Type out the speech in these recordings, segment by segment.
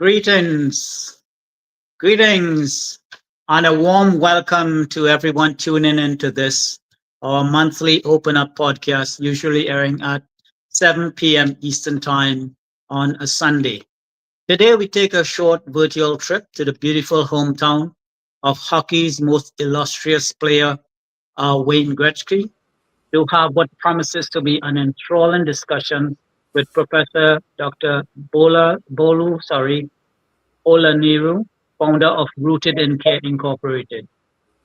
Greetings, greetings, and a warm welcome to everyone tuning into this, our monthly Open Up podcast, usually airing at 7 p.m. Eastern Time on a Sunday. Today, we take a short virtual trip to the beautiful hometown of hockey's most illustrious player, Wayne Gretzky, to have what promises to be an enthralling discussion with Professor Dr. Bolu Olaniru, founder of Rooted in Care Incorporated,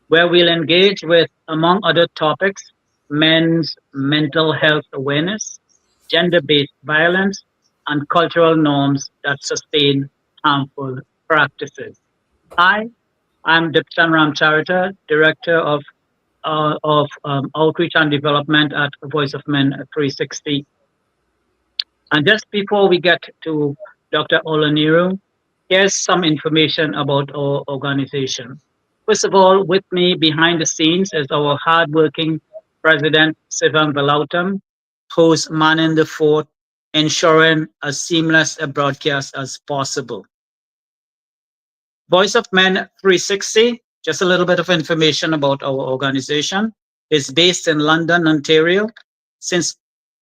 where we'll engage with, among other topics, men's mental health awareness, gender based violence, and cultural norms that sustain harmful practices. Hi, I'm Dipchand Ramcharitar, Director of Outreach and Development at Voice of Men 360. And just before we get to Dr. Olaniru, here's some information about our organization. First of all, with me behind the scenes is our hardworking president, Sivan Velautam, who's manning the fort, ensuring as seamless a broadcast as possible. Voice of Men 360, just a little bit of information about our organization, is based in London, Ontario since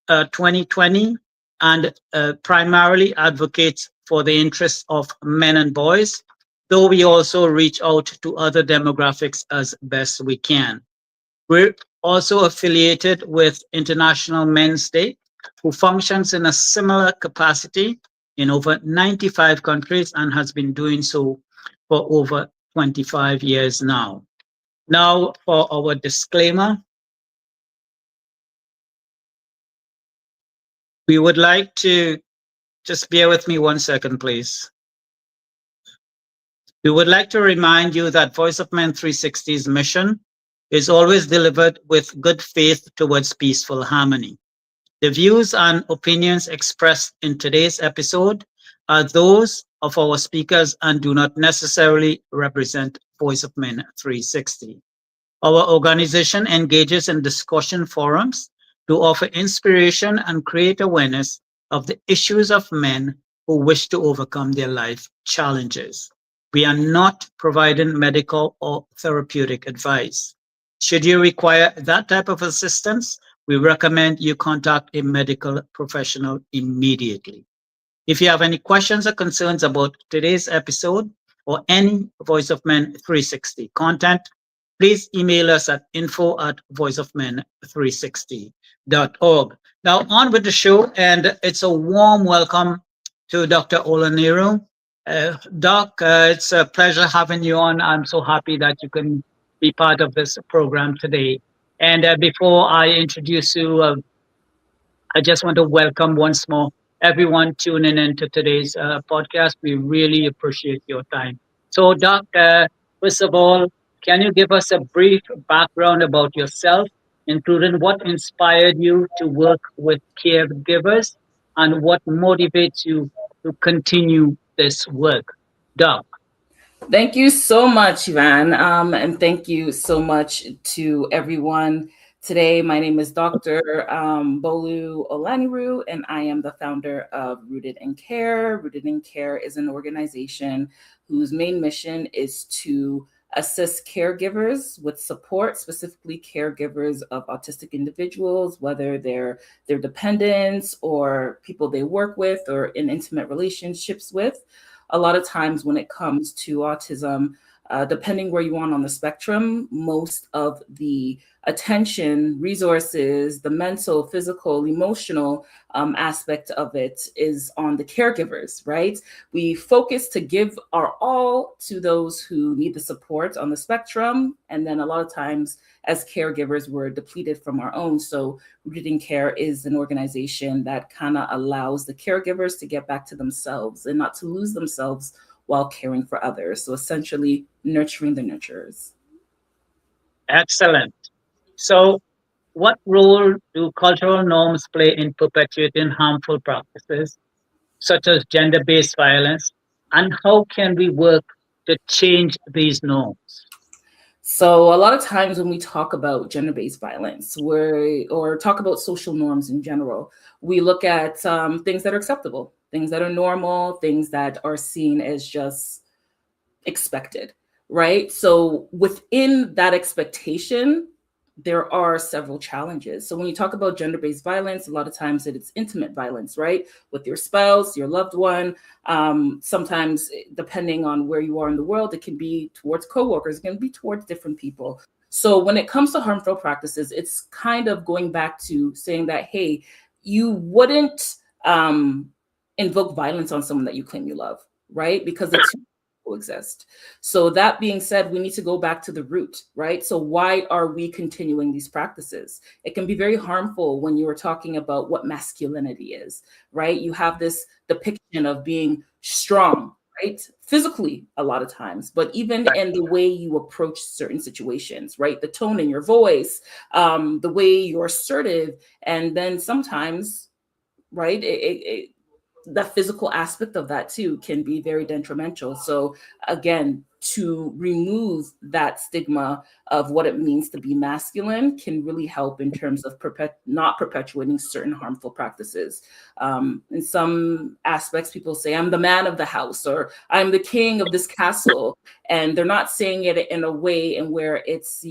2020 and primarily advocates for the interests of men and boys, though we also reach out to other demographics as best we can. We're also affiliated with International Men's Day, who functions in a similar capacity in over 95 countries and has been doing so for over 25 years now. Now, for our disclaimer, we would like to just bear with me 1 second, please. We would like to remind you that Voice of Men 360's mission is always delivered with good faith towards peaceful harmony. The views and opinions expressed in today's episode are those of our speakers and do not necessarily represent Voice of Men 360. Our organization engages in discussion forums to offer inspiration and create awareness of the issues of men who wish to overcome their life challenges. We are not providing medical or therapeutic advice. Should you require that type of assistance, we recommend you contact a medical professional immediately. If you have any questions or concerns about today's episode or any Voice of Men 360 content, please email us at info@voiceofmen360.org. Now, on with the show, and it's a warm welcome to Dr. Olaniru. Doc, it's a pleasure having you on. I'm so happy that you can be part of this program today. And before I introduce you, I just want to welcome once more everyone tuning into today's podcast. We really appreciate your time. So, Doc, first of all, can you give us a brief background about yourself, including what inspired you to work with caregivers and what motivates you to continue this work? Doc. Thank you so much, Ivan. And thank you so much to everyone today. My name is Dr. Bolu Olaniru, and I am the founder of Rooted in Care. Rooted in Care is an organization whose main mission is to assist caregivers with support, specifically caregivers of autistic individuals, whether they're their dependents or people they work with or in intimate relationships with. A lot of times when it comes to autism, depending where you are on the spectrum, most of the attention, resources, the mental, physical, emotional aspect of it is on the caregivers, right? We focus to give our all to those who need the support on the spectrum. And then a lot of times as caregivers, we're depleted from our own. So Rooted in Care is an organization that kind of allows the caregivers to get back to themselves and not to lose themselves while caring for others. So essentially nurturing the nurturers. Excellent. So, what role do cultural norms play in perpetuating harmful practices such as gender based violence? And how can we work to change these norms? So a lot of times when we talk about gender-based violence, or talk about social norms in general, we look at things that are acceptable, things that are normal, things that are seen as just expected, right? So within that expectation, there are several challenges. So when you talk about gender-based violence, a lot of times it's intimate violence, right? With your spouse, your loved one. Sometimes, depending on where you are in the world, it can be towards coworkers, it can be towards different people. So when it comes to harmful practices, it's kind of going back to saying that, hey, you wouldn't invoke violence on someone that you claim you love, right? Because the two exist. So that being said, we need to go back to the root, right? So why are we continuing these practices? It can be very harmful when you are talking about what masculinity is, right? You have this depiction of being strong, right? Physically, a lot of times, but even in the way you approach certain situations, right? The tone in your voice, the way you're assertive, and then sometimes, right? The physical aspect of that too can be very detrimental. So again, to remove that stigma of what it means to be masculine can really help in terms of not perpetuating certain harmful practices. In some aspects, people say, I'm the man of the house, or I'm the king of this castle. And they're not saying it in a way in where it's,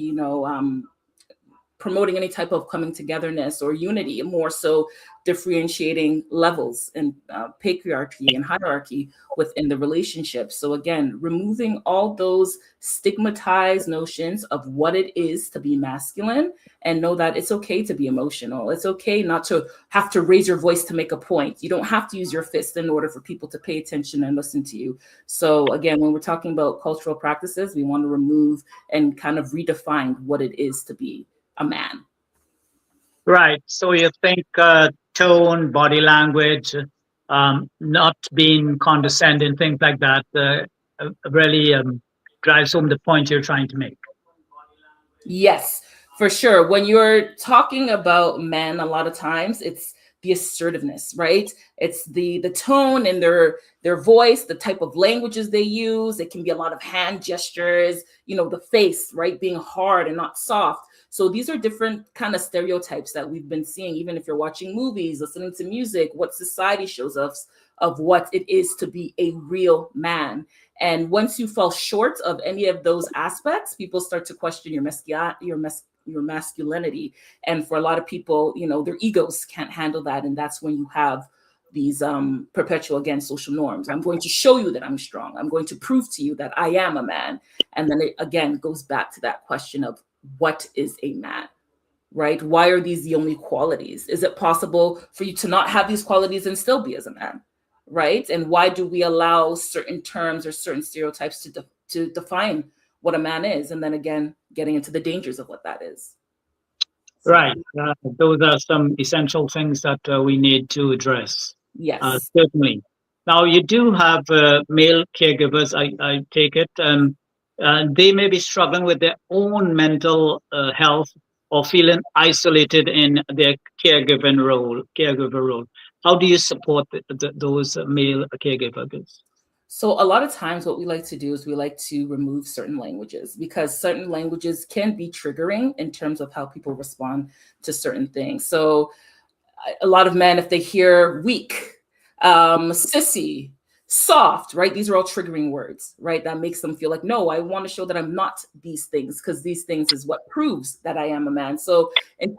promoting any type of coming togetherness or unity, more so differentiating levels and patriarchy and hierarchy within the relationship. So again, removing all those stigmatized notions of what it is to be masculine, and know that it's okay to be emotional. It's okay not to have to raise your voice to make a point. You don't have to use your fist in order for people to pay attention and listen to you. So again, when we're talking about cultural practices, we want to remove and kind of redefine what it is to be a man. Right. So you think tone, body language, not being condescending, things like that, really drives home the point you're trying to make. Yes, for sure. When you're talking about men, a lot of times it's the assertiveness, right? It's the tone and their voice, the type of languages they use. It can be a lot of hand gestures, the face, right, being hard and not soft. So these are different kind of stereotypes that we've been seeing, even if you're watching movies, listening to music, what society shows us of what it is to be a real man. And once you fall short of any of those aspects, people start to question your masculinity. And for a lot of people, their egos can't handle that. And that's when you have these perpetual, again, social norms. I'm going to show you that I'm strong. I'm going to prove to you that I am a man. And then it again goes back to that question of what is a man? Right? Why are these the only qualities? Is it possible for you to not have these qualities and still be as a man? Right? And why do we allow certain terms or certain stereotypes to define what a man is? And then again, getting into the dangers of what that is. Right. Those are some essential things that we need to address. Yes. Certainly. Now, you do have male caregivers, I take it, and they may be struggling with their own mental health or feeling isolated in their caregiver role. How do you support those male caregivers? So a lot of times what we like to do is we like to remove certain languages, because certain languages can be triggering in terms of how people respond to certain things. So a lot of men, if they hear weak, sissy, soft, right? These are all triggering words, right? That makes them feel like, no, I want to show that I'm not these things, because these things is what proves that I am a man. So in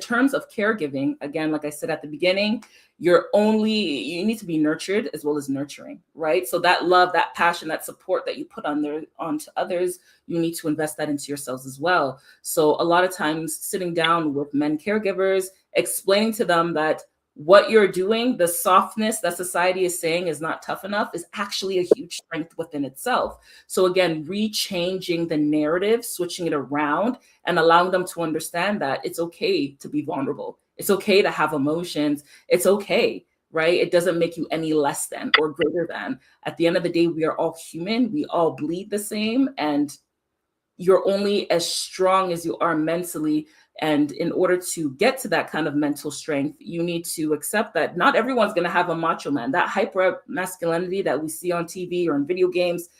terms of caregiving, again, like I said at the beginning, you need to be nurtured as well as nurturing, right? So that love, that passion, that support that you put onto others, you need to invest that into yourselves as well. So a lot of times sitting down with men caregivers, explaining to them that what you're doing, the softness that society is saying is not tough enough, is actually a huge strength within itself. So again, rechanging the narrative, switching it around, and allowing them to understand that it's okay to be vulnerable. It's okay to have emotions. It's okay, right? It doesn't make you any less than or greater than. At the end of the day, we are all human. We all bleed the same, and you're only as strong as you are mentally. And in order to get to that kind of mental strength, you need to accept that not everyone's going to have a macho man. That hyper masculinity that we see on TV or in video games,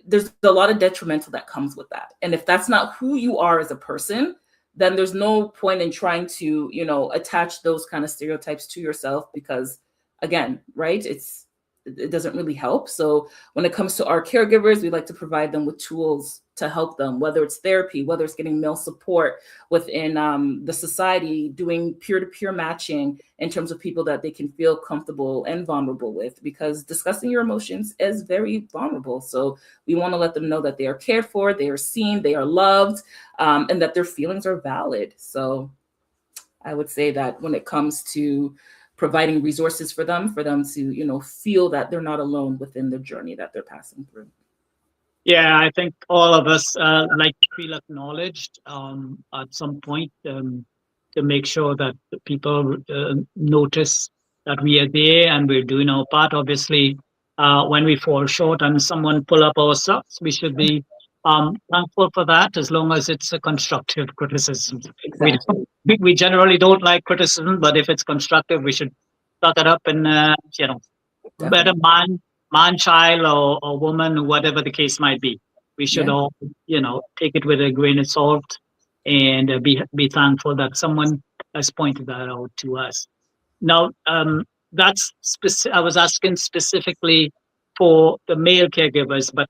there's a lot of detrimental that comes with that. And if that's not who you are as a person, then there's no point in trying to, attach those kind of stereotypes to yourself, because again, right, it doesn't really help. So when it comes to our caregivers, we like to provide them with tools to help them, whether it's therapy, whether it's getting male support within the society, doing peer-to-peer matching in terms of people that they can feel comfortable and vulnerable with, because discussing your emotions is very vulnerable. So we want to let them know that they are cared for, they are seen, they are loved, and that their feelings are valid. So I would say that when it comes to providing resources for them to, feel that they're not alone within the journey that they're passing through. Yeah, I think all of us like to feel acknowledged at some point, to make sure that the people notice that we are there and we're doing our part. Obviously, when we fall short and someone pull up our socks, we should be thankful for that, as long as it's a constructive criticism. We Exactly. we generally don't like criticism, but if it's constructive, we should suck it up and whether Definitely. man, child, or woman, whatever the case might be. We should Yeah. all, take it with a grain of salt and be thankful that someone has pointed that out to us. Now, I was asking specifically for the male caregivers, but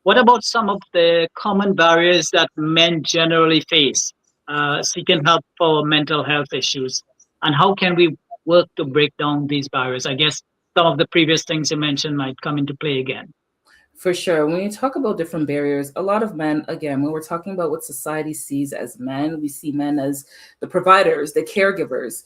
what about some of the common barriers that men generally face seeking help for mental health issues? And how can we work to break down these barriers? I guess some of the previous things you mentioned might come into play again. For sure. When you talk about different barriers, a lot of men, again, when we're talking about what society sees as men, we see men as the providers, the caregivers,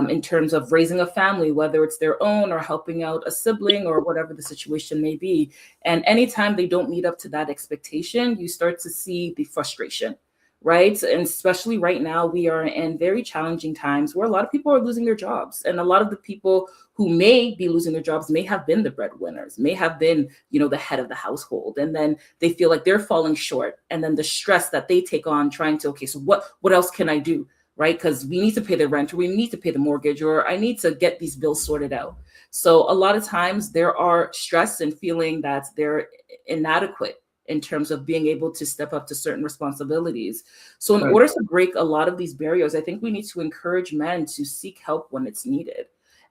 in terms of raising a family, whether it's their own or helping out a sibling or whatever the situation may be. And anytime they don't meet up to that expectation, you start to see the frustration. Right. And especially right now, we are in very challenging times where a lot of people are losing their jobs. And a lot of the people who may be losing their jobs may have been the breadwinners, may have been, the head of the household. And then they feel like they're falling short. And then the stress that they take on trying to, okay, so what else can I do? Right? Because we need to pay the rent, or we need to pay the mortgage, or I need to get these bills sorted out. So a lot of times there are stress and feeling that they're inadequate in terms of being able to step up to certain responsibilities. So in Right. order to break a lot of these barriers, I think we need to encourage men to seek help when it's needed.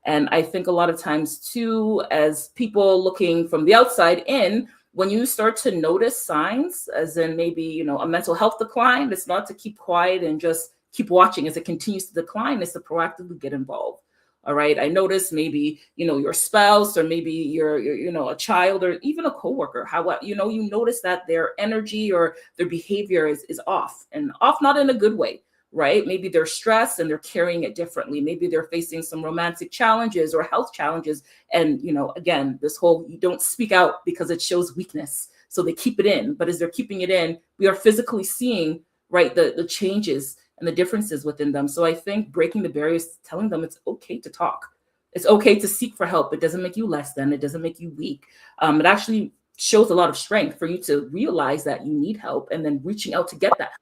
And I think a lot of times, too, as people looking from the outside in, when you start to notice signs, as in maybe, a mental health decline, it's not to keep quiet and just keep watching as it continues to decline, it's to proactively get involved. All right. I notice maybe, your spouse, or maybe your a child, or even a coworker, how, you notice that their energy or their behavior is off, and off, not in a good way, right? Maybe they're stressed and they're carrying it differently. Maybe they're facing some romantic challenges or health challenges. And, again, this whole, you don't speak out because it shows weakness. So they keep it in. But as they're keeping it in, we are physically seeing, right, the changes and the differences within them. So I think breaking the barriers, telling them it's okay to talk. It's okay to seek for help. It doesn't make you less than, it doesn't make you weak. It actually shows a lot of strength for you to realize that you need help, and then reaching out to get that help.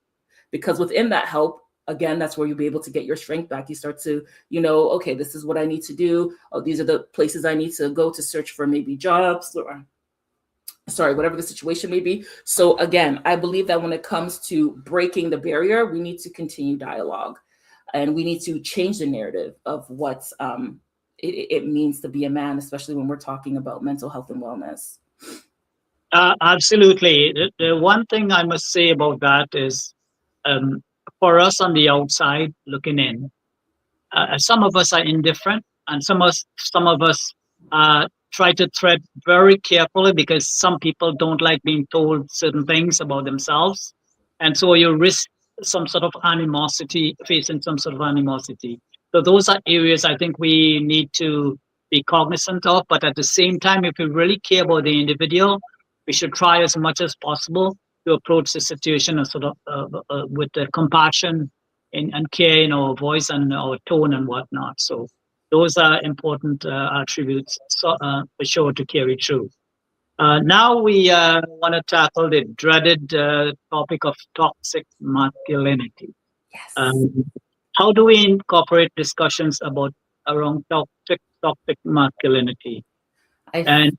Because within that help, again, that's where you'll be able to get your strength back. You start to, okay, this is what I need to do. Oh, these are the places I need to go to search for maybe jobs, or sorry, whatever the situation may be. So again, I believe that when it comes to breaking the barrier, we need to continue dialogue, and we need to change the narrative of what it means to be a man, especially when we're talking about mental health and wellness. Absolutely. The one thing I must say about that is, um, for us on the outside looking in, some of us are indifferent, and some of us try to tread very carefully, because some people don't like being told certain things about themselves, and so you risk some sort of animosity, facing some sort of animosity. So those are areas I think we need to be cognizant of. But at the same time, if we really care about the individual, we should try as much as possible to approach the situation with the compassion and care in our voice and our tone and whatnot. So those are important attributes, for sure, to carry through. Now we want to tackle the dreaded topic of toxic masculinity. Yes. Um, how do we incorporate discussions about around toxic masculinity I and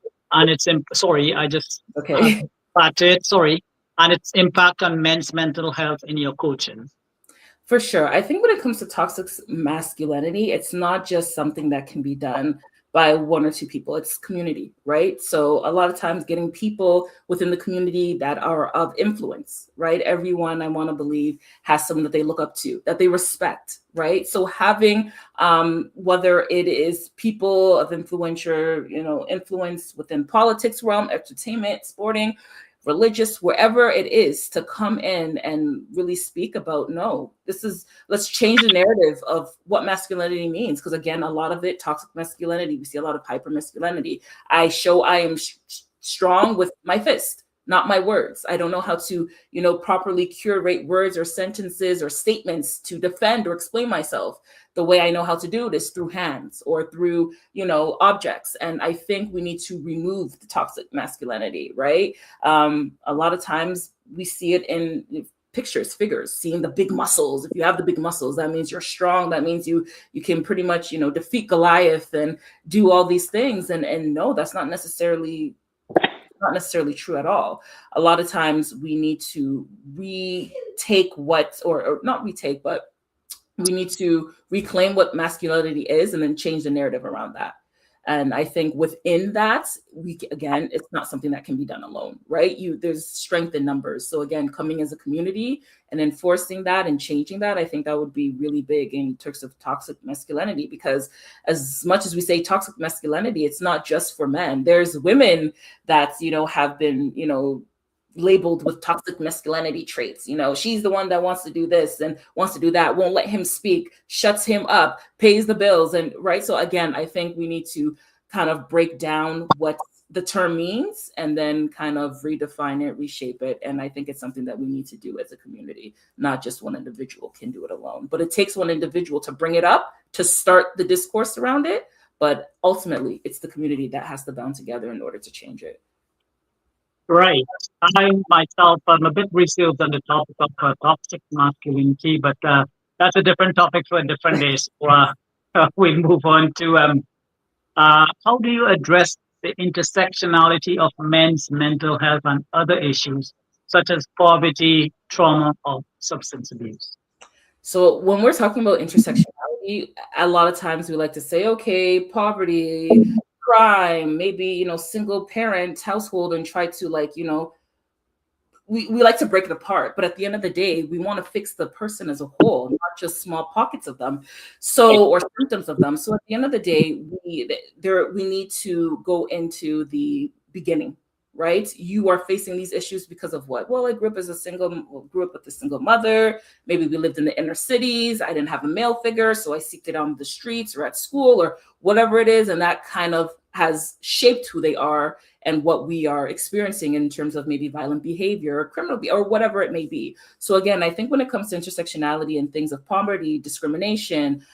sorry, I just Okay. started, sorry, and its impact on men's mental health in your coaching? For sure. I think when it comes to toxic masculinity, it's not just something that can be done by one or two people. It's community, right? So a lot of times getting people within the community that are of influence, right? Everyone, I want to believe, has someone that they look up to, that they respect, right? So having whether it is people of influence within politics realm, entertainment, sporting, religious, wherever it is, to come in and really speak about, no, let's change the narrative of what masculinity means. Because again, a lot of it, toxic masculinity, we see a lot of hyper masculinity. I am strong with my fist, not my words. I don't know how to, properly curate words or sentences or statements to defend or explain myself. The way I know how to do it is through hands or through, objects. And I think we need to remove the toxic masculinity, right? A lot of times we see it in pictures, figures, seeing the big muscles. If you have the big muscles, that means you're strong. That means you can pretty much, defeat Goliath and do all these things. And no, that's not necessarily true at all. A lot of times we need to retake or not retake, but we need to reclaim what masculinity is and then change the narrative around that. And I think within that, again, it's not something that can be done alone, right? There's strength in numbers. So again, coming as a community and enforcing that and changing that, I think that would be really big in terms of toxic masculinity, because as much as we say toxic masculinity, it's not just for men. There's women that, have been, labeled with toxic masculinity traits. She's the one that wants to do this and wants to do that, won't let him speak, shuts him up, pays the bills. And right. So again, I think we need to kind of break down what the term means and then kind of redefine it, reshape it. And I think it's something that we need to do as a community. Not just one individual can do it alone, but it takes one individual to bring it up, to start the discourse around it. But ultimately, it's the community that has to band together in order to change it. Right. I myself am a bit reserved on the topic of toxic masculinity, but that's a different topic for a different day. So we move on to how do you address the intersectionality of men's mental health and other issues such as poverty, trauma, or substance abuse? So when we're talking about intersectionality, a lot of times we like to say, okay, poverty, crime, maybe, single parent household, and try to we like to break it apart. But at the end of the day, we want to fix the person as a whole, not just small pockets of them. Or symptoms of them. So at the end of the day, we need to go into the beginning. Right? You are facing these issues because of what? Well, I grew up with a single mother. Maybe we lived in the inner cities. I didn't have a male figure, so I seeked it on the streets or at school or whatever it is. And that kind of has shaped who they are and what we are experiencing in terms of maybe violent behavior or criminal behavior or whatever it may be. So again, I think when it comes to intersectionality and things of poverty, discrimination,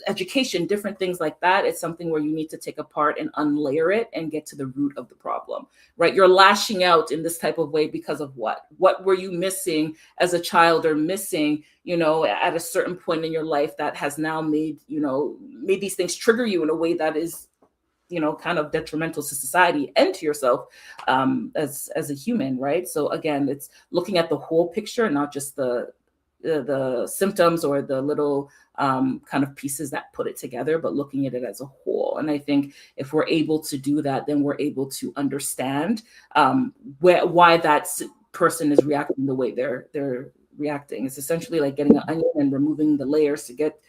education, different things like that, it's something where you need to take apart and unlayer it and get to the root of the problem, right? You're lashing out in this type of way because of what? What were you missing as a child or missing, at a certain point in your life that has now made these things trigger you in a way that is, kind of detrimental to society and to yourself as a human, right? So again, it's looking at the whole picture, not just the symptoms or the little kind of pieces that put it together, but looking at it as a whole. And I think if we're able to do that, then we're able to understand why that person is reacting the way they're reacting. It's essentially like getting an onion and removing the layers to get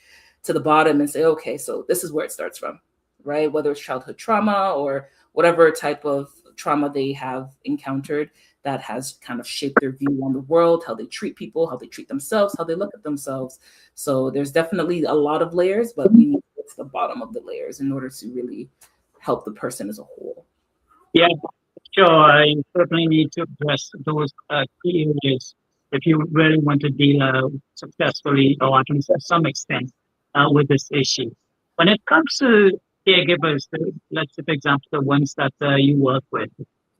to the bottom and say, okay, so this is where it starts from. Right? Whether it's childhood trauma or whatever type of trauma they have encountered that has kind of shaped their view on the world, how they treat people, how they treat themselves, how they look at themselves. So there's definitely a lot of layers, but we need to get to the bottom of the layers in order to really help the person as a whole. Yeah, sure. You certainly need to address those key areas if you really want to deal successfully or at least to some extent with this issue. When it comes to caregivers, let's say, for example, the ones that you work with,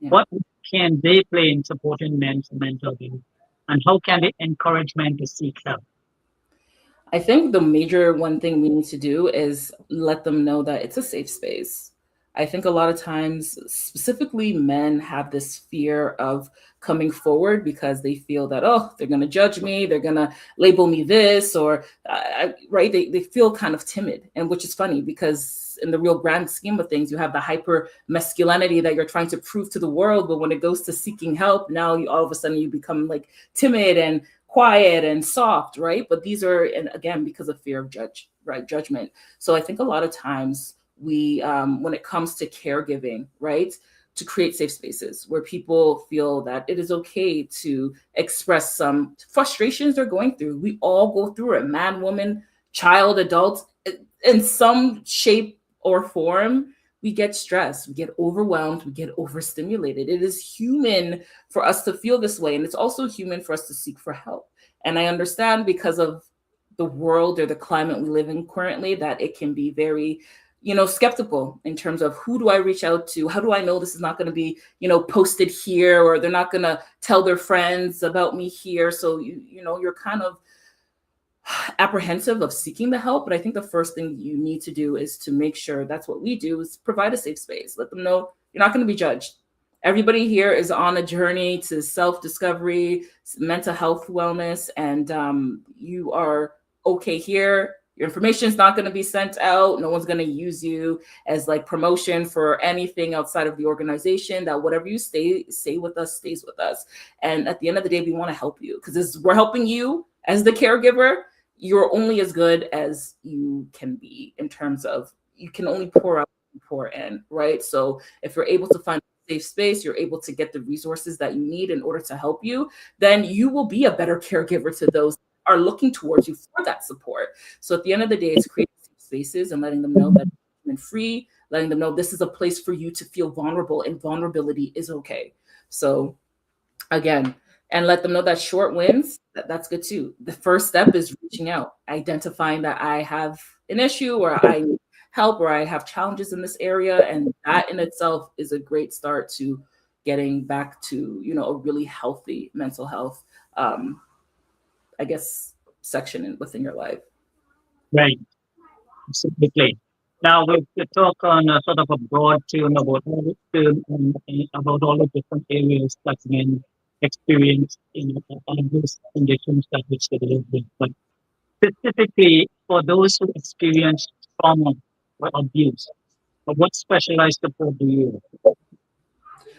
what can they play in supporting men's mental health? And how can they encourage men to seek help? I think the major one thing we need to do is let them know that it's a safe space. I think a lot of times, specifically men have this fear of coming forward because they feel that, oh, they're going to judge me, they're going to label me this, or right, they feel kind of timid, and which is funny because in the real grand scheme of things, you have the hyper masculinity that you're trying to prove to the world, but when it goes to seeking help, now you all of a sudden you become like timid and quiet and soft, right? But these are, and again, because of fear of judgment. So I think a lot of times we, when it comes to caregiving, right, to create safe spaces where people feel that it is okay to express some frustrations they're going through. We all go through it, man, woman, child, adult, in some shape or form. We get stressed, we get overwhelmed, we get overstimulated. It is human for us to feel this way. And it's also human for us to seek for help. And I understand because of the world or the climate we live in currently that it can be very, skeptical in terms of who do I reach out to? How do I know this is not going to be, posted here, or they're not going to tell their friends about me here? So you're kind of apprehensive of seeking the help. But I think the first thing you need to do is to make sure, that's what we do, is provide a safe space. Let them know you're not going to be judged. Everybody here is on a journey to self-discovery, mental health, wellness, and you are okay here. Your information is not going to be sent out. No one's going to use you as like promotion for anything outside of the organization. That whatever you say with us stays with us. And at the end of the day, we want to help you because we're helping you as the caregiver. You're only as good as you can be in terms of you can only pour out and pour in, right? So if you're able to find a safe space, you're able to get the resources that you need in order to help you, then you will be a better caregiver to those are looking towards you for that support. So at the end of the day, it's creating safe spaces and letting them know that you're free, letting them know this is a place for you to feel vulnerable, and vulnerability is okay. So again, and let them know that short wins, that's good too. The first step is reaching out, identifying that I have an issue or I need help or I have challenges in this area. And that in itself is a great start to getting back to, a really healthy mental health section within your life. Right. Absolutely. Now we could talk on a sort of a broad tune about all the different areas that men experience in these conditions that which they live with. But specifically for those who experience trauma or abuse, what specialized support do you?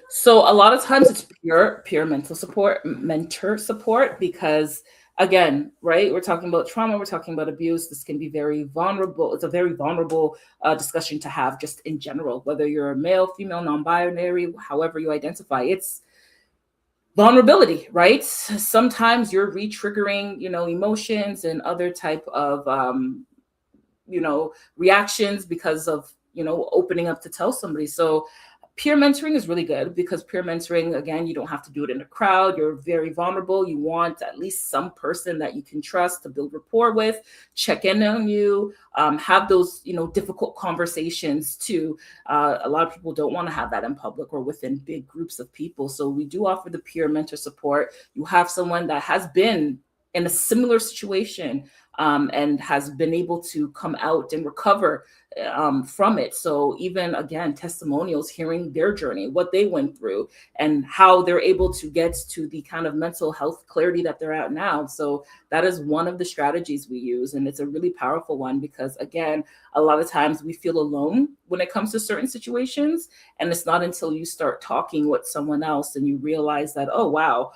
So a lot of times it's peer mentor support, because again, right, we're talking about trauma, we're talking about abuse. This can be very vulnerable. It's a very vulnerable discussion to have just in general, whether you're a male, female, non-binary, however you identify. It's vulnerability, right? Sometimes you're re-triggering, emotions and other type of reactions because of opening up to tell somebody. So peer mentoring is really good because peer mentoring, again, you don't have to do it in a crowd. You're very vulnerable. You want at least some person that you can trust to build rapport with, check in on you, have those, difficult conversations too. A lot of people don't want to have that in public or within big groups of people. So we do offer the peer mentor support. You have someone that has been in a similar situation and has been able to come out and recover from it. So even again, testimonials, hearing their journey, what they went through and how they're able to get to the kind of mental health clarity that they're at now. So that is one of the strategies we use. And it's a really powerful one because again, a lot of times we feel alone when it comes to certain situations. And it's not until you start talking with someone else and you realize that, oh, wow,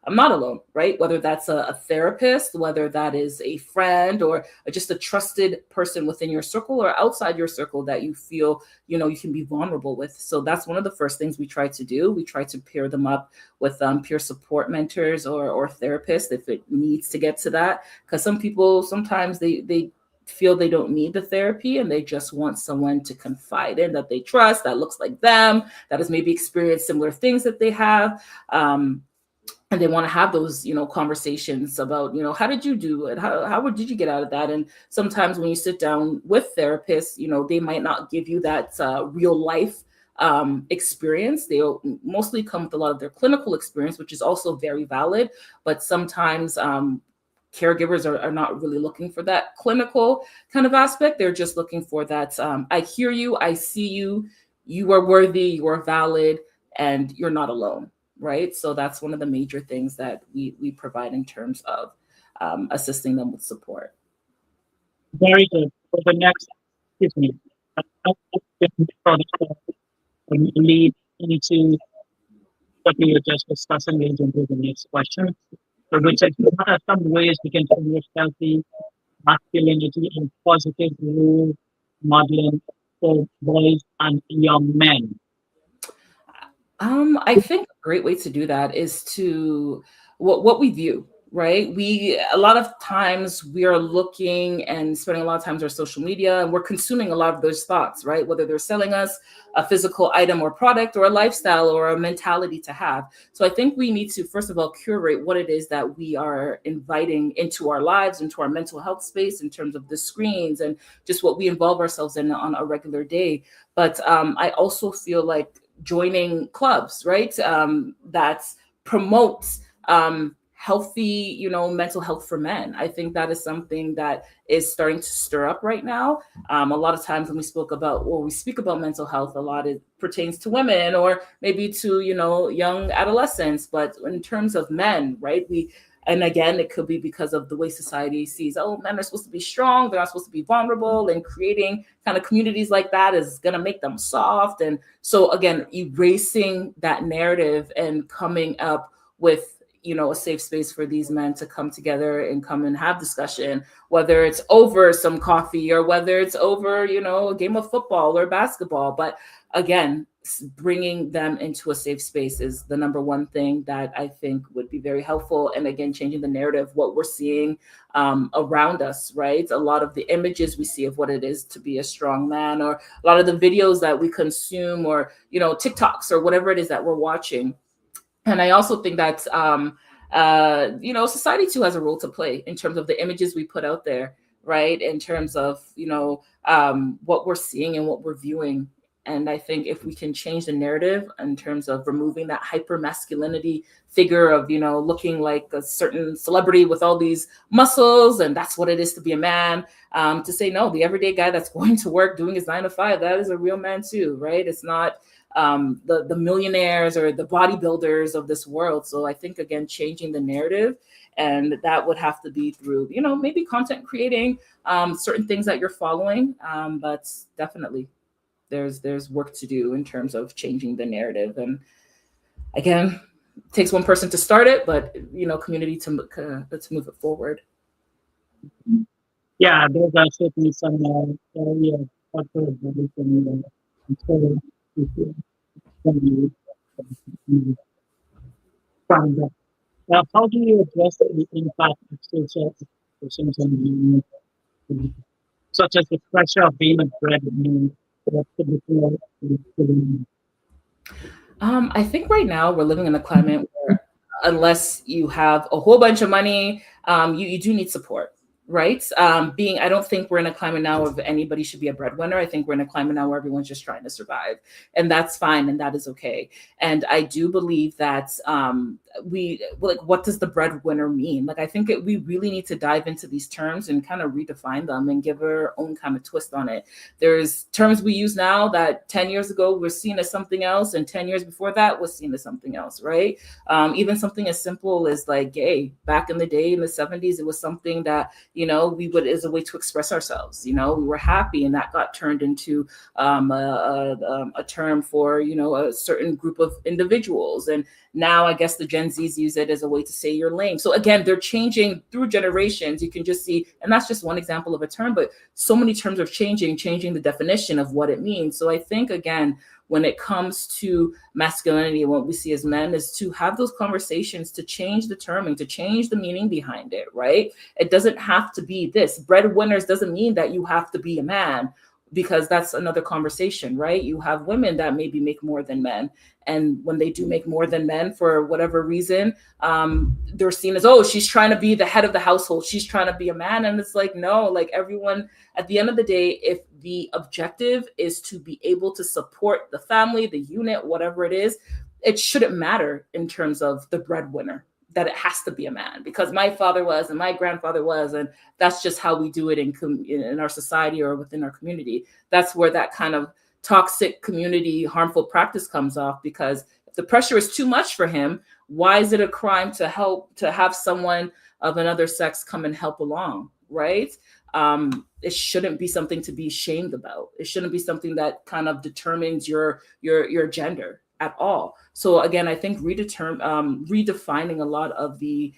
I'm not alone, right? Whether that's a therapist, whether that is a friend or just a trusted person within your circle or outside your circle that you feel, you can be vulnerable with. So that's one of the first things we try to do. We try to pair them up with peer support mentors or therapists if it needs to get to that. Because some people, sometimes they feel they don't need the therapy and they just want someone to confide in that they trust, that looks like them, that has maybe experienced similar things that they have. And they want to have those, conversations about, how did you do it? How did you get out of that? And sometimes when you sit down with therapists, they might not give you that real life experience. They'll mostly come with a lot of their clinical experience, which is also very valid. But sometimes caregivers are not really looking for that clinical kind of aspect. They're just looking for that. I hear you. I see you. you are worthy, you are valid, and you're not alone, right? So that's one of the major things that we provide in terms of assisting them with support. Very good. For the next, excuse me, lead into what we were just discussing, leads into the next question. So, which is, what are some ways we can promote healthy masculinity and positive role modeling for boys and young men? I think a great way to do that is to what we view, right? We a lot of times we are looking and spending a lot of times on social media, and we're consuming a lot of those thoughts, right? Whether they're selling us a physical item or product or a lifestyle or a mentality to have. So I think we need to first of all curate what it is that we are inviting into our lives, into our mental health space, in terms of the screens and just what we involve ourselves in on a regular day. But I also feel like joining clubs, right? That promotes healthy, mental health for men. I think that is something that is starting to stir up right now. A lot of times when we speak about mental health, a lot it pertains to women or maybe to, young adolescents. But in terms of men, right, and again, it could be because of the way society sees, oh, men are supposed to be strong, they're not supposed to be vulnerable, and creating kind of communities like that is going to make them soft. And so, again, erasing that narrative and coming up with, a safe space for these men to come together and come and have discussion, whether it's over some coffee or whether it's over, a game of football or basketball. But again, bringing them into a safe space is the number one thing that I think would be very helpful. And again, changing the narrative, what we're seeing around us, right? A lot of the images we see of what it is to be a strong man, or a lot of the videos that we consume, or, TikToks or whatever it is that we're watching. And I also think that, society too has a role to play in terms of the images we put out there, right? In terms of, what we're seeing and what we're viewing. And I think if we can change the narrative in terms of removing that hyper masculinity figure of, looking like a certain celebrity with all these muscles, and that's what it is to be a man, to say, no, the everyday guy that's going to work, doing his 9 to 5, that is a real man too, right? It's not the millionaires or the bodybuilders of this world. So I think, again, changing the narrative, and that would have to be through, maybe content creating, certain things that you're following. But definitely there's work to do in terms of changing the narrative. And again, it takes one person to start it, but, community to move it forward. Yeah, those are certainly some areas that we can find out. How do you address the impact of social expectations on the such as the pressure of being a breadwinner? I think right now we're living in a climate where, unless you have a whole bunch of money, you do need support, right? I don't think we're in a climate now of anybody should be a breadwinner. I think we're in a climate now where everyone's just trying to survive, and that's fine, and that is okay. And I do believe that what does the breadwinner mean? Like, I think we really need to dive into these terms and kind of redefine them and give our own kind of twist on it. There's terms we use now that 10 years ago were seen as something else, and 10 years before that was seen as something else, right? Even something as simple as like gay. Back in the day, in the 70s, it was something that, we would, as a way to express ourselves. We were happy, and that got turned into a term for, a certain group of individuals. And now I guess the Gen Zs use it as a way to say you're lame. So again, they're changing through generations. You can just see, and that's just one example of a term, but so many terms are changing the definition of what it means. So I think, again, when it comes to masculinity, what we see as men is to have those conversations, to change the terming, to change the meaning behind it, right? It doesn't have to be this. Breadwinners doesn't mean that you have to be a man, because that's another conversation, right? You have women that maybe make more than men. And when they do make more than men for whatever reason, they're seen as, oh, she's trying to be the head of the household. She's trying to be a man. And it's like, no, like everyone, at the end of the day, if the objective is to be able to support the family, the unit, whatever it is, it shouldn't matter in terms of the breadwinner, that it has to be a man, because my father was and my grandfather was, and that's just how we do it in our society or within our community. That's where that kind of toxic community harmful practice comes off, because if the pressure is too much for him, why is it a crime to have someone of another sex come and help along, right? It shouldn't be something to be ashamed about. It shouldn't be something that kind of determines your gender at all. So again, I think redefining a lot of the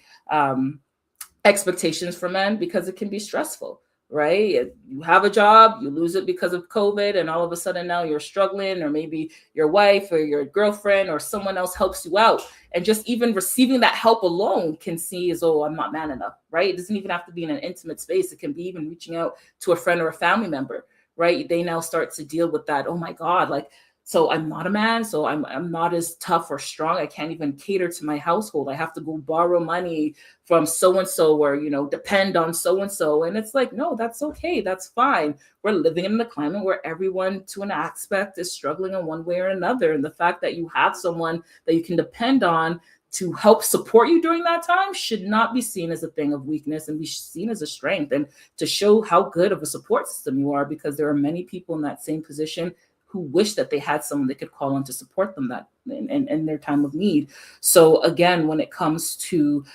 expectations for men, because it can be stressful, right? You have a job, you lose it because of COVID, and all of a sudden now you're struggling, or maybe your wife or your girlfriend or someone else helps you out. And just even receiving that help alone can see as, oh, I'm not man enough, right? It doesn't even have to be in an intimate space. It can be even reaching out to a friend or a family member, right? They now start to deal with that. Oh my God, like, so I'm not a man, so I'm not as tough or strong. I can't even cater to my household. I have to go borrow money from so and so, or depend on so and so. And it's like, no, that's okay, that's fine. We're living in a climate where everyone, to an aspect, is struggling in one way or another. And the fact that you have someone that you can depend on to help support you during that time should not be seen as a thing of weakness, and be seen as a strength, and to show how good of a support system you are, because there are many people in that same position who wish that they had someone they could call on to support them that in their time of need. So again, when it comes to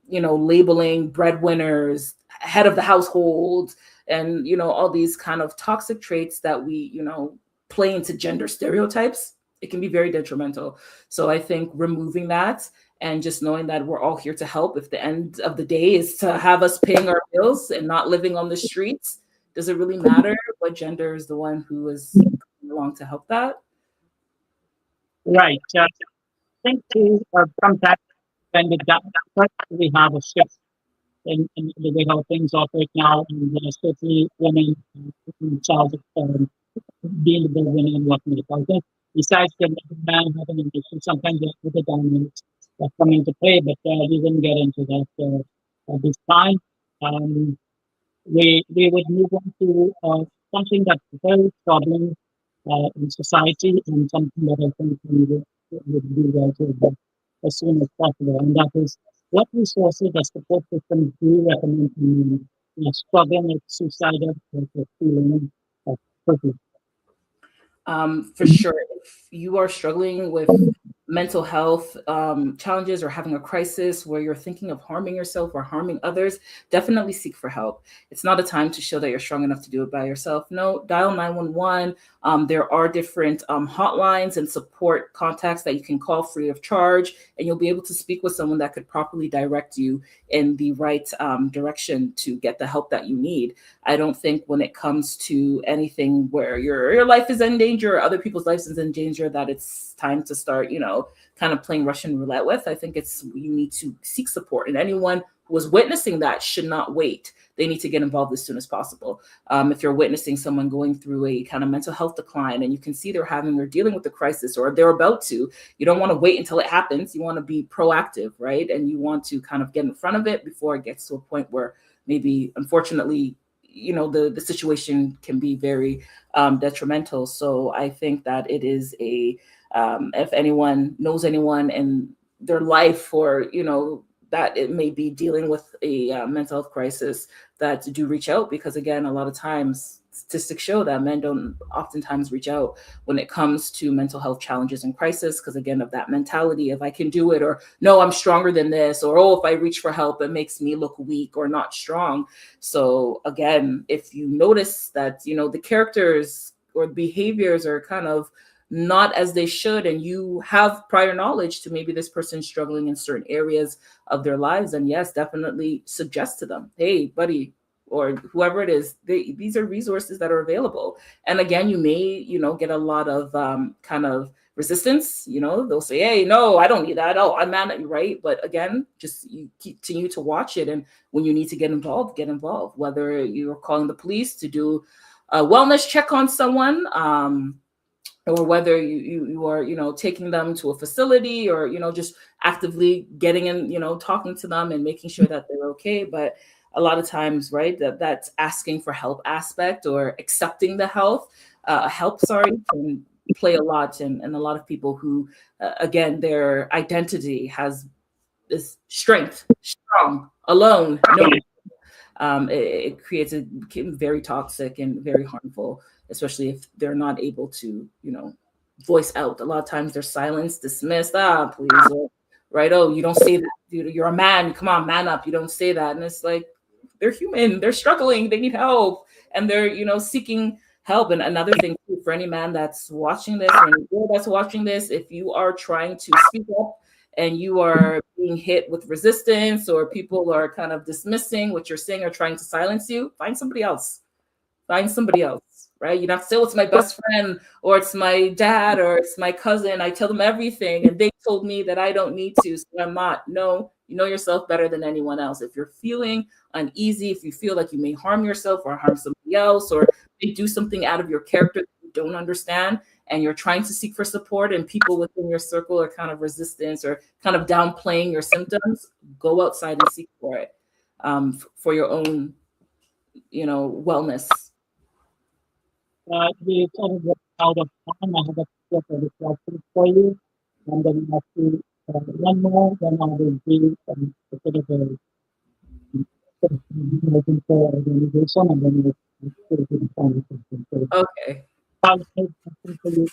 labeling breadwinners, head of the household, and all these kind of toxic traits that we play into gender stereotypes, it can be very detrimental. So I think removing that, and just knowing that we're all here to help. If the end of the day is to have us paying our bills and not living on the streets, does it really matter what gender is the one who is coming along to help that? Right. I think sometimes when we have a shift in the way how things operate now, and especially women in charge of being the breadwinner and whatnot. I think besides the man having an issue, sometimes there are other dynamics that come into play, but we wouldn't get into that at this time. Um, we would move on to something that's very troubling in society, and something that I think we would do well to address as soon as possible. And that is, what resources the support systems do recommend to struggling with suicidal or feeling of purpose? For sure, if you are struggling with mental health challenges, or having a crisis where you're thinking of harming yourself or harming others, definitely seek for help. It's not a time to show that you're strong enough to do it by yourself. No, dial 911. There are different hotlines and support contacts that you can call free of charge, and you'll be able to speak with someone that could properly direct you in the right direction to get the help that you need. I don't think when it comes to anything where your life is in danger, or other people's lives is in danger, that it's time to start, kind of playing Russian roulette with. I think you need to seek support, and anyone who is witnessing that should not wait. They need to get involved as soon as possible. If you're witnessing someone going through a kind of mental health decline, and you can see they're dealing with a crisis, or they're about to, you don't want to wait until it happens. You want to be proactive, right? And you want to kind of get in front of it before it gets to a point where maybe, unfortunately, the situation can be very detrimental. So I think that it is if anyone knows anyone in their life, or that it may be dealing with a mental health crisis, that do reach out, because again, a lot of times statistics show that men don't oftentimes reach out when it comes to mental health challenges and crisis, because again, of that mentality of I can do it, or no, I'm stronger than this, or oh, if I reach for help, it makes me look weak or not strong. So again, if you notice that the characters or behaviors are kind of not as they should, and you have prior knowledge to maybe this person struggling in certain areas of their lives, and yes, definitely suggest to them, hey buddy, or whoever it is, these are resources that are available. And again, you may get a lot of kind of resistance. They'll say, hey, no, I don't need that, oh, I'm mad at you, right? But again, just you continue to watch it, and when you need to get involved, whether you're calling the police to do a wellness check on someone, or whether you are taking them to a facility, or just actively getting in, talking to them and making sure that they're okay. But a lot of times, right, that's asking for help aspect, or accepting the help, can play a lot. And a lot of people who again, their identity has this strength, strong, alone, no, it creates a very toxic and very harmful especially if they're not able to, voice out. A lot of times they're silenced, dismissed. Please, right? Oh, you don't say that. You're a man. Come on, man up. You don't say that. And it's like, they're human. They're struggling. They need help, and they're seeking help. And another thing too, for any man that's watching this, or any girl that's watching this, if you are trying to speak up and you are being hit with resistance, or people are kind of dismissing what you're saying or trying to silence you, find somebody else. Find somebody else, right? You don't have to say, oh, it's my best friend, or it's my dad, or it's my cousin. I tell them everything, and they told me that I don't need to, so I'm not. No, you know yourself better than anyone else. If you're feeling uneasy, if you feel like you may harm yourself or harm somebody else, or may do something out of your character that you don't understand, and you're trying to seek for support, and people within your circle are kind of resistance or kind of downplaying your symptoms, go outside and seek for it, for your own, wellness. We sort of run out of time. I have a couple of questions for you, and then we have to one more, then I will be sort of looking for organization, and then we'll go to the final question. So, Okay. I'll take question for you.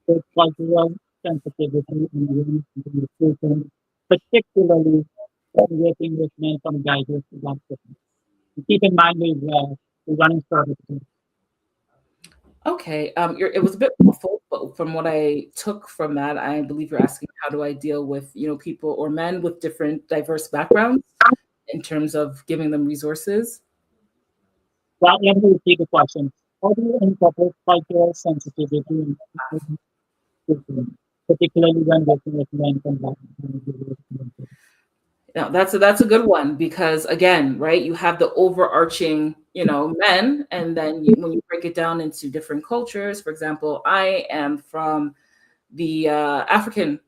The cultural sensitivity and awareness in the nutrition, particularly when working with men from diverse backgrounds. Keep in mind we're running short of time. Okay. It was a bit awful, but from what I took from that, I believe you're asking how do I deal with, people or men with different diverse backgrounds in terms of giving them resources. Well, let me repeat the question. How do you incorporate cultural sensitivity in cooking, particularly when working with men from backgrounds? Now, that's a good one, because again, right, you have the overarching, men, and then when you break it down into different cultures. For example, I am from the African,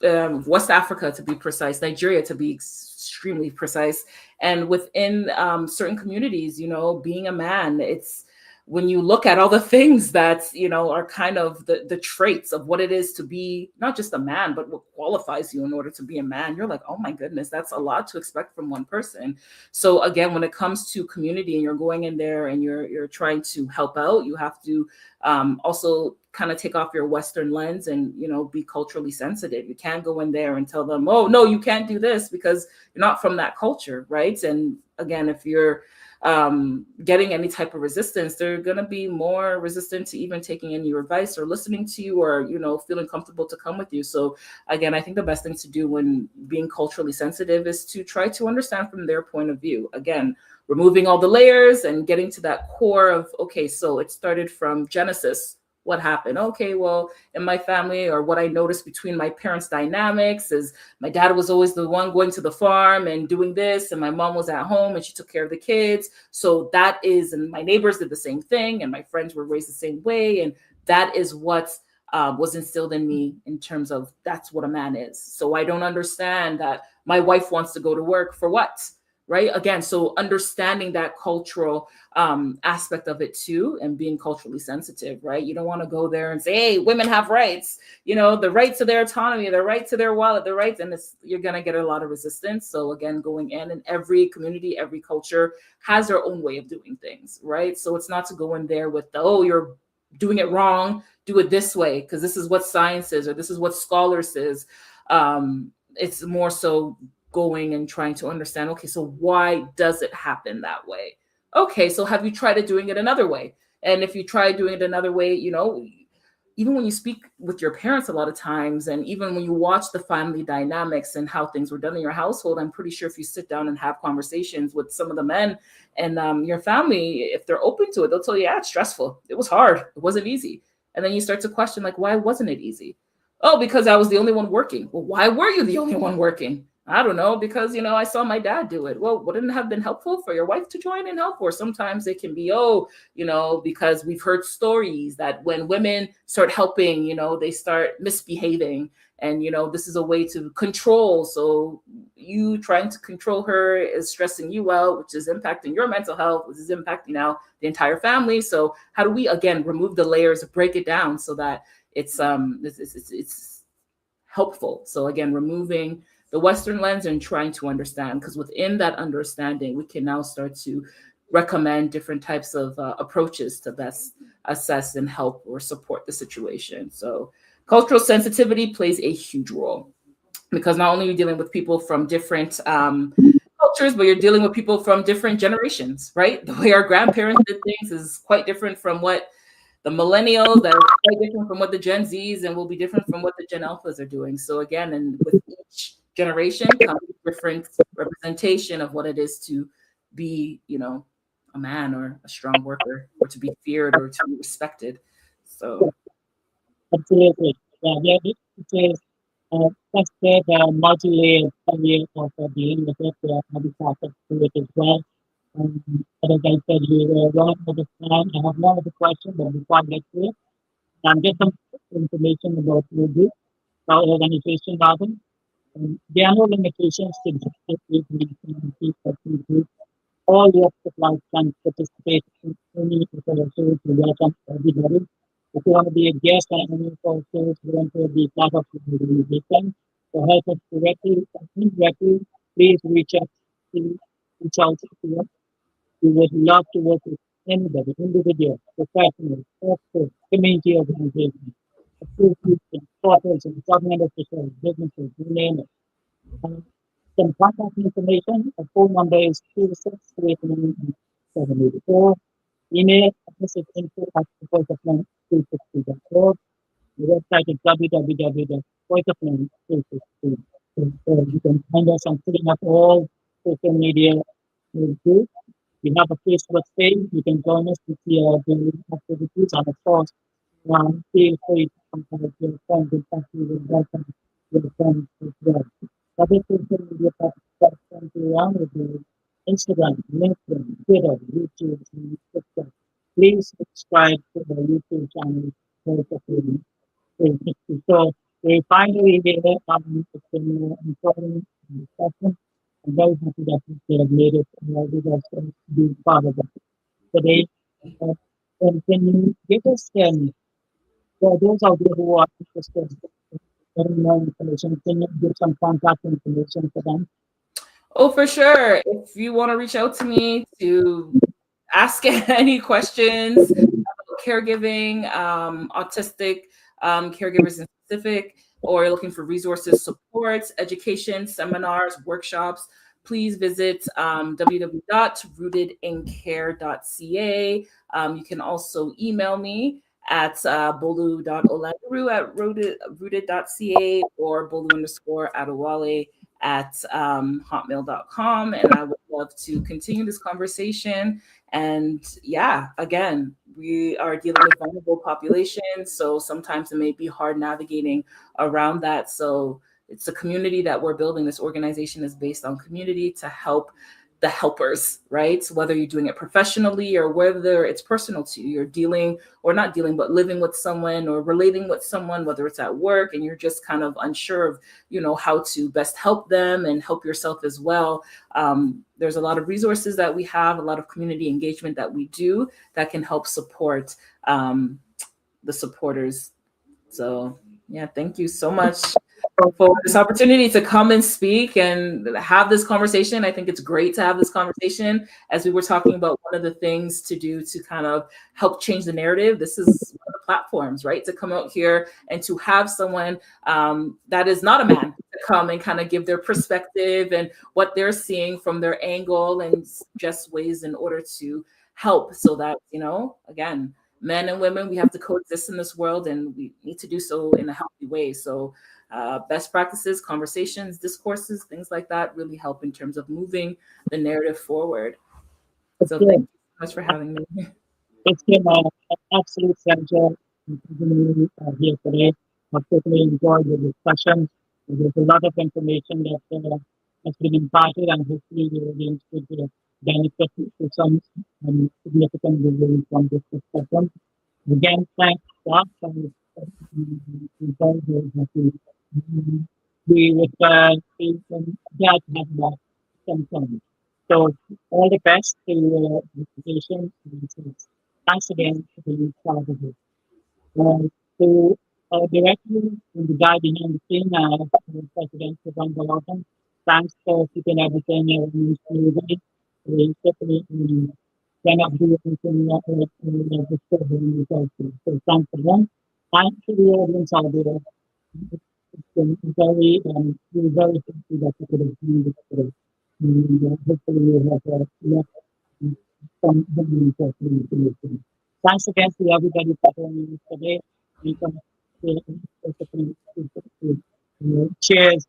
West Africa to be precise, Nigeria to be extremely precise. And within certain communities, being a man, it's when you look at all the things that, are kind of the traits of what it is to be not just a man, but what qualifies you in order to be a man, you're like, oh my goodness, that's a lot to expect from one person. So again, when it comes to community and you're going in there and you're trying to help out, you have to also kind of take off your Western lens and, be culturally sensitive. You can't go in there and tell them, oh, no, you can't do this, because you're not from that culture, right? And again, if you're getting any type of resistance, they're going to be more resistant to even taking any advice or listening to you, or, feeling comfortable to come with you. So again, I think the best thing to do when being culturally sensitive is to try to understand from their point of view. Again, removing all the layers and getting to that core of, okay, so it started from Genesis. What happened? Okay, well, in my family, or what I noticed between my parents' dynamics is my dad was always the one going to the farm and doing this, and my mom was at home and she took care of the kids. So that is, and my neighbors did the same thing, and my friends were raised the same way. And that is what was instilled in me in terms of that's what a man is. So I don't understand that my wife wants to go to work for what? Right? Again, so understanding that cultural aspect of it too, and being culturally sensitive, right? You don't want to go there and say, hey, women have rights, the right to their autonomy, the right to their wallet, the rights, and you're going to get a lot of resistance. So again, going in, and every community, every culture has their own way of doing things, right? So it's not to go in there with, oh, you're doing it wrong, do it this way, because this is what science is, or this is what scholar says. It's more so going and trying to understand, okay, so why does it happen that way? Okay, so have you tried doing it another way? And if you try doing it another way, even when you speak with your parents a lot of times, and even when you watch the family dynamics and how things were done in your household, I'm pretty sure if you sit down and have conversations with some of the men and your family, if they're open to it, they'll tell you, yeah, it's stressful. It was hard. It wasn't easy. And then you start to question, like, why wasn't it easy? Oh, because I was the only one working. Well, why were you the only one working? I don't know, because, I saw my dad do it. Well, wouldn't it have been helpful for your wife to join and help? Or sometimes it can be, because we've heard stories that when women start helping, they start misbehaving. And, this is a way to control. So you trying to control her is stressing you out, which is impacting your mental health, which is impacting now the entire family. So how do we, again, remove the layers, break it down so that it's helpful? So again, removing the Western lens and trying to understand, because within that understanding, we can now start to recommend different types of approaches to best assess and help or support the situation. So cultural sensitivity plays a huge role, because not only are you dealing with people from different cultures, but you're dealing with people from different generations, right? The way our grandparents did things is quite different from what the millennials, that are quite different from what the Gen Zs, and will be different from what the Gen Alphas are doing. So again, and with each generation comes different representation of what it is to be, a man or a strong worker, or to be feared or to be respected. So Absolutely. Yeah, yeah, it is that's the multi-layered career of dealing with it, other facets to it as well. But as I said, you were wrong for this time. I have one other question, but before I get to it, get some information about your group, our organization, rather. There are no limitations to the all walks of life can participate in any of our shows. We welcome everybody. If you want to be a guest on any of our shows, you want to be part of the organization, to help us directly or indirectly, please reach out to us. We would love to work with anybody, individual, professional, corporate, community organizations, associations, corporations, government officials, businesses, you name it. Um, some contact information. The phone number is 26389 Email address is info@voiceofline360.org. The website is www.voiceofline360. So you can find us on pretty much all social media groups. We have a Facebook page. You can join us to see our daily activities. And of course, feel free to contact your friends and family. We welcome your friends as well. Other social media platforms around with you, Instagram, LinkedIn, Twitter, YouTube, and TikTok. Please subscribe to the YouTube channel for the free. So we finally did it. It's been an important discussion. I'm very happy that we have made it and I would also be part of it today. Uh, and can you give us for those out there who are interested in getting more information, can you give some contact information for them? oh, for sure. If you want to reach out to me to ask any questions about caregiving, autistic caregivers in specific, or you're looking for resources, supports, education, seminars, workshops, please visit www.rootedincare.ca. You can also email me at bolu.olaniru@rooted.ca, or bolu_adewale at hotmail.com. And I would love to continue this conversation. And yeah, again, we are dealing with vulnerable populations. So sometimes it may be hard navigating around that. So it's a community that we're building. This organization is based on community to help the helpers, right? So whether you're doing it professionally or whether it's personal to you, you're dealing or not dealing, but living with someone or relating with someone, whether it's at work and you're just kind of unsure of, how to best help them and help yourself as well. There's a lot of resources that we have, a lot of community engagement that we do that can help support the supporters. So yeah, thank you so much for this opportunity to come and speak and have this conversation. I think it's great to have this conversation. As we were talking about, one of the things to do to kind of help change the narrative, this is one of the platforms, right? To come out here and to have someone that is not a man to come and kind of give their perspective and what they're seeing from their angle and suggest ways in order to help, so that, again, men and women, we have to coexist in this world, and we need to do so in a healthy way. So best practices, conversations, discourses, things like that really help in terms of moving the narrative forward. So thank you so much for having me. It's been an absolute pleasure having you here today. I've totally enjoyed the discussion. There's a lot of information that has been imparted, and hopefully the audience could benefit to some significant results from this discussion. Again, thanks, Scott. We would be glad to have that sometime. So all the best to your education. Thanks again for being part of it. So directly in the guy behind the scene, President Sivan Balakan, thanks for keeping everything smoothly. We certainly cannot do anything disturbing also. So thanks again. Thanks to the audience out there. It's been very, we're very happy that you could have joined us today. And hopefully you have left some very important information. Thanks again to everybody for joining us today. And cheers.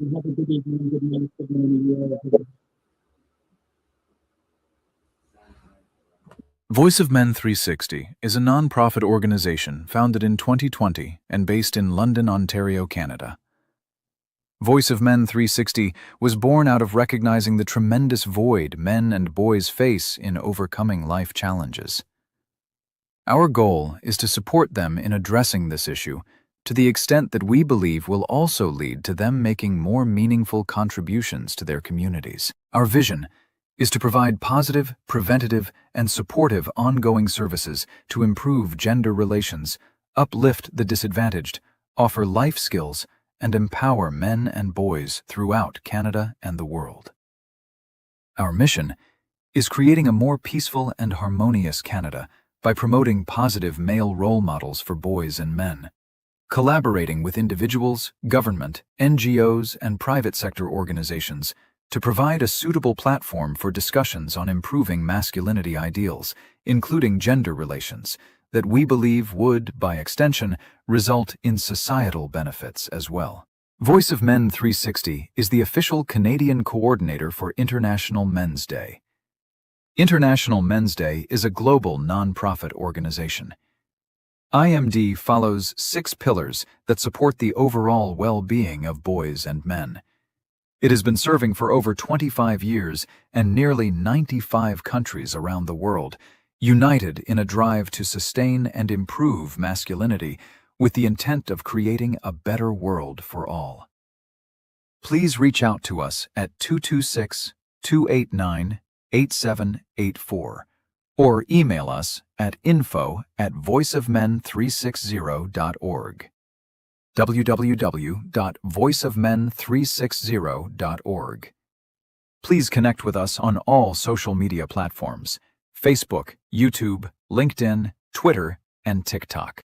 And have a good evening, good night, good morning. Voice of Men 360 is a non-profit organization founded in 2020 and based in London, Ontario, Canada. Voice of Men 360 was born out of recognizing the tremendous void men and boys face in overcoming life challenges. Our goal is to support them in addressing this issue to the extent that we believe will also lead to them making more meaningful contributions to their communities. Our vision is to provide positive, preventative, and supportive ongoing services to improve gender relations, uplift the disadvantaged, offer life skills, and empower men and boys throughout Canada and the world. Our mission is creating a more peaceful and harmonious Canada by promoting positive male role models for boys and men, collaborating with individuals, government, NGOs, and private sector organizations to provide a suitable platform for discussions on improving masculinity ideals, including gender relations, that we believe would, by extension, result in societal benefits as well. Voice of Men 360 is the official Canadian coordinator for International Men's Day. International Men's Day is a global non-profit organization. IMD follows 6 pillars that support the overall well-being of boys and men. It has been serving for over 25 years and nearly 95 countries around the world, united in a drive to sustain and improve masculinity with the intent of creating a better world for all. Please reach out to us at 226-289-8784 or email us at info@voiceofmen360.org. www.voiceofmen360.org. Please connect with us on all social media platforms: Facebook, YouTube, LinkedIn, Twitter, and TikTok.